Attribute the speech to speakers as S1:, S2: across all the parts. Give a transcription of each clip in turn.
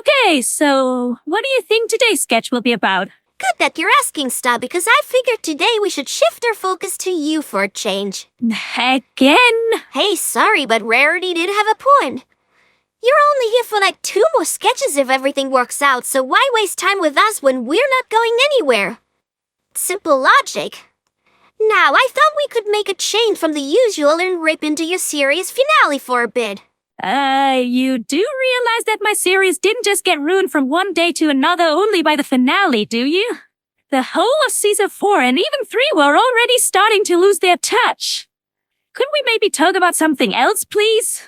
S1: Okay, so what do you think today's sketch will be about?
S2: Good that you're asking, Sta, because I figured today we should shift our focus to you for a change.
S1: Again?
S2: Hey, sorry, but Rarity did have a point. You're only here for like 2 more sketches if everything works out, so why waste time with us when we're not going anywhere? Simple logic. Now, I thought we could make a change from the usual and rip into your series finale for a bit.
S1: You do realize that my series didn't just get ruined from one day to another only by the finale, do you? The whole of season 4 and even 3 were already starting to lose their touch. Could we maybe talk about something else, please?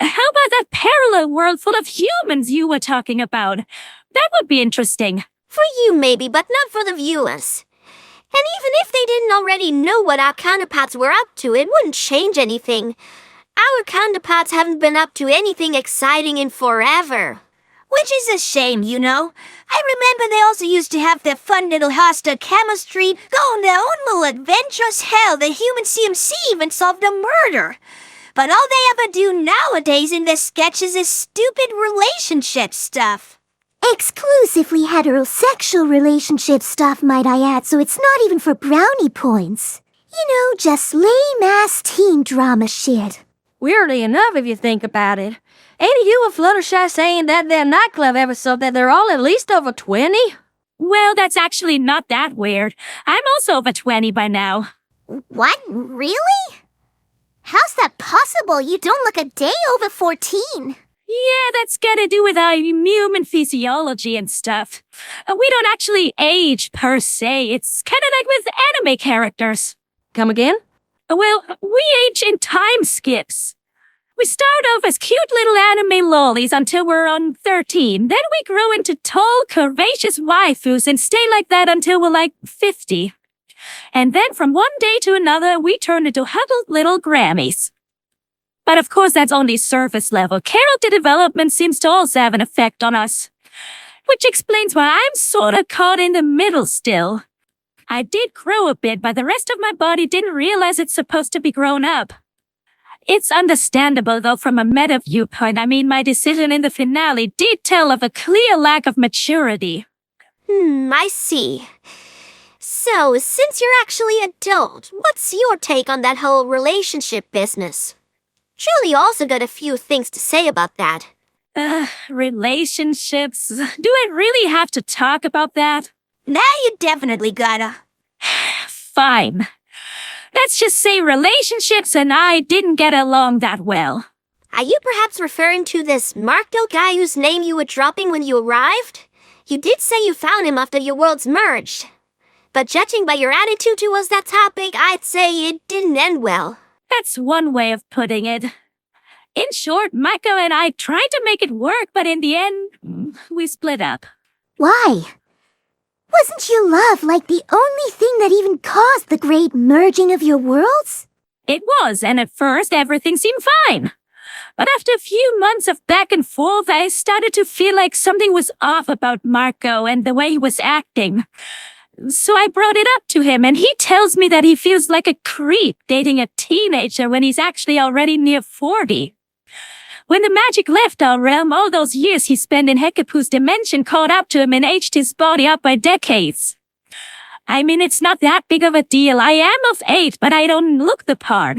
S1: How about that parallel world full of humans you were talking about? That would be interesting.
S2: For you maybe, but not for the viewers. And even if they didn't already know what our counterparts were up to, it wouldn't change anything. Our counterparts haven't been up to anything exciting in forever.
S3: Which is a shame, you know. I remember they also used to have their fun little hostile chemistry, go on their own little adventurous hell. The human CMC even solved a murder. But all they ever do nowadays in their sketches is stupid relationship stuff.
S4: Exclusively heterosexual relationship stuff, might I add, so it's not even for brownie points. You know, just lame-ass teen drama shit.
S5: Weirdly enough, if you think about it. Ain't you a Fluttershy saying that their nightclub episode that they're all at least over 20?
S1: Well, that's actually not that weird. I'm also over 20 by now.
S4: What? Really? How's that possible? You don't look a day over 14.
S1: Yeah, that's gotta do with our human physiology and stuff. We don't actually age per se. It's kinda like with anime characters.
S5: Come again?
S1: Well, we age in time skips. We start off as cute little anime lollies until we're on 13. Then we grow into tall, curvaceous waifus and stay like that until we're like 50. And then from one day to another, we turn into huddled little Grammys. But of course, that's only surface level. Character development seems to also have an effect on us. Which explains why I'm sorta caught in the middle still. I did grow a bit, but the rest of my body didn't realize it's supposed to be grown up. It's understandable, though, from a meta viewpoint. I mean, my decision in the finale did tell of a clear lack of maturity.
S2: I see. So, since you're actually adult, what's your take on that whole relationship business? Julie also got a few things to say about that.
S1: Relationships. Do I really have to talk about that?
S3: Now you definitely gotta.
S1: Fine. Let's just say relationships and I didn't get along that well.
S2: Are you perhaps referring to this Markdale guy whose name you were dropping when you arrived? You did say you found him after your worlds merged. But judging by your attitude towards that topic, I'd say it didn't end well.
S1: That's one way of putting it. In short, Mako and I tried to make it work, but in the end, we split up.
S4: Why? Wasn't your love like the only thing that even caused the great merging of your worlds?
S1: It was, and at first everything seemed fine. But after a few months of back and forth, I started to feel like something was off about Marco and the way he was acting. So I brought it up to him, and he tells me that he feels like a creep dating a teenager when he's actually already near 40. When the magic left our realm, all those years he spent in Hecapu's dimension caught up to him and aged his body up by decades. I mean, it's not that big of a deal. I am of 8, but I don't look the part.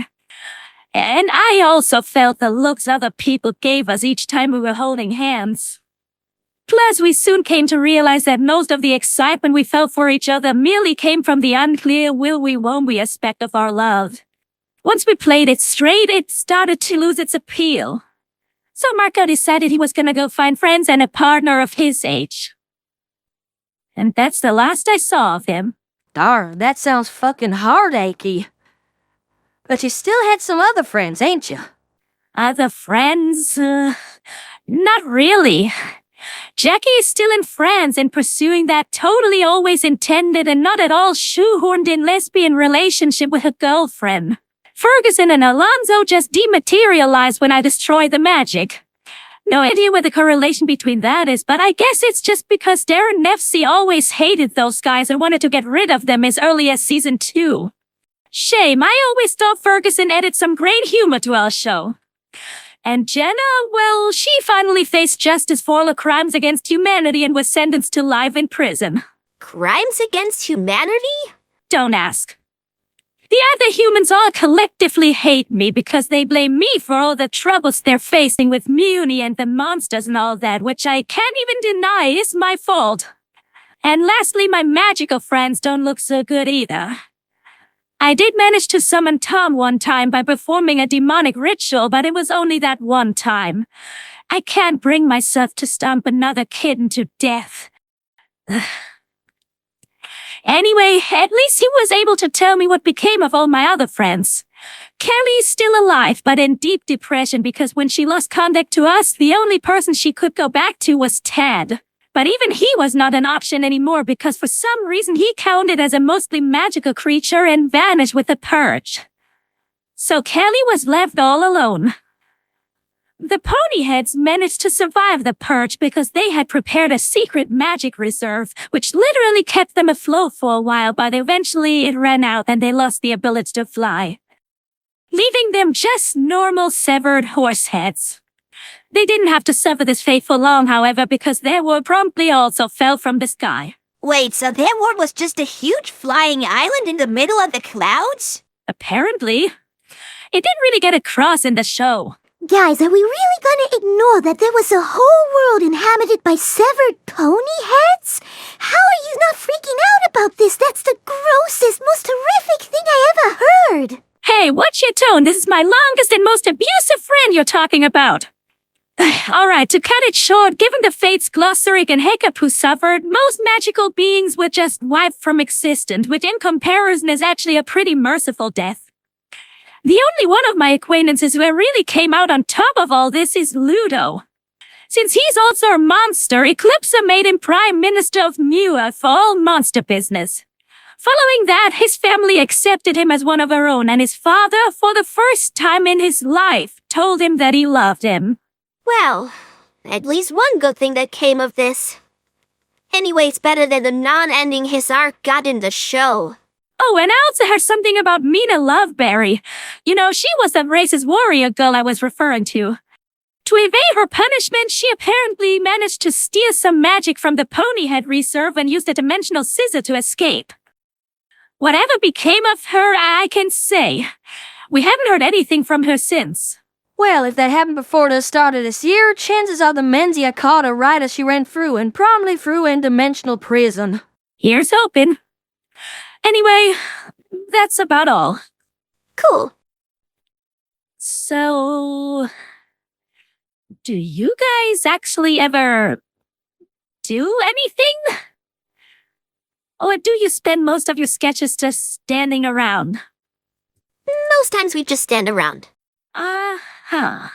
S1: And I also felt the looks other people gave us each time we were holding hands. Plus, we soon came to realize that most of the excitement we felt for each other merely came from the unclear will-we-won't-we aspect of our love. Once we played it straight, it started to lose its appeal. So Marco decided he was gonna go find friends and a partner of his age. And that's the last I saw of him.
S5: Darn, that sounds fucking heartachy. But you still had some other friends, ain't you?
S1: Other friends? Not really. Jackie is still in France and pursuing that totally always intended and not at all shoehorned in lesbian relationship with her girlfriend. Ferguson and Alonso just dematerialized when I destroyed the magic. No idea what the correlation between that is, but I guess it's just because Darren Nefsey always hated those guys and wanted to get rid of them as early as season 2. Shame, I always thought Ferguson added some great humor to our show. And Jenna, well, she finally faced justice for all her crimes against humanity and was sentenced to life in prison.
S2: Crimes against humanity?
S1: Don't ask. The other humans all collectively hate me because they blame me for all the troubles they're facing with Muni and the monsters and all that, which I can't even deny is my fault. And lastly, my magical friends don't look so good either. I did manage to summon Tom one time by performing a demonic ritual, but it was only that one time. I can't bring myself to stomp another kitten to death. Anyway, at least he was able to tell me what became of all my other friends. Kelly's still alive, but in deep depression because when she lost contact to us, the only person she could go back to was Ted. But even he was not an option anymore because for some reason he counted as a mostly magical creature and vanished with the purge. So Kelly was left all alone. The Ponyheads managed to survive the purge because they had prepared a secret magic reserve, which literally kept them afloat for a while, but eventually it ran out and they lost the ability to fly, leaving them just normal severed horse heads. They didn't have to suffer this fate for long, however, because their world promptly also fell from the sky.
S3: Wait, so their world was just a huge flying island in the middle of the clouds?
S1: Apparently. It didn't really get across in the show.
S4: Guys, are we really gonna ignore that there was a whole world inhabited by severed pony heads? How are you not freaking out about this? That's the grossest, most horrific thing I ever heard.
S1: Hey, watch your tone. This is my longest and most abusive friend you're talking about. Alright, to cut it short, given the fates Glossaric and Hiccup who suffered, most magical beings were just wiped from existence, which in comparison is actually a pretty merciful death. The only one of my acquaintances who really came out on top of all this is Ludo. Since he's also a monster, Eclipsa made him Prime Minister of Mua for all monster business. Following that, his family accepted him as one of her own, and his father, for the first time in his life, told him that he loved him.
S2: Well, at least one good thing that came of this. Anyway, it's better than the non-ending his arc got in the show.
S1: Oh, and I also heard something about Mina Loveberry. You know, she was that racist warrior girl I was referring to. To evade her punishment, she apparently managed to steal some magic from the Ponyhead Reserve and used a dimensional scissor to escape. Whatever became of her, I can say. We haven't heard anything from her since.
S5: Well, if that happened before the start of this year, chances are the Menzia caught her right as she ran through and promptly threw in dimensional prison.
S1: Here's hoping. Anyway, that's about all.
S2: Cool.
S1: So, do you guys actually ever do anything? Or do you spend most of your sketches just standing around?
S2: Most times we just stand around.
S1: Uh-huh.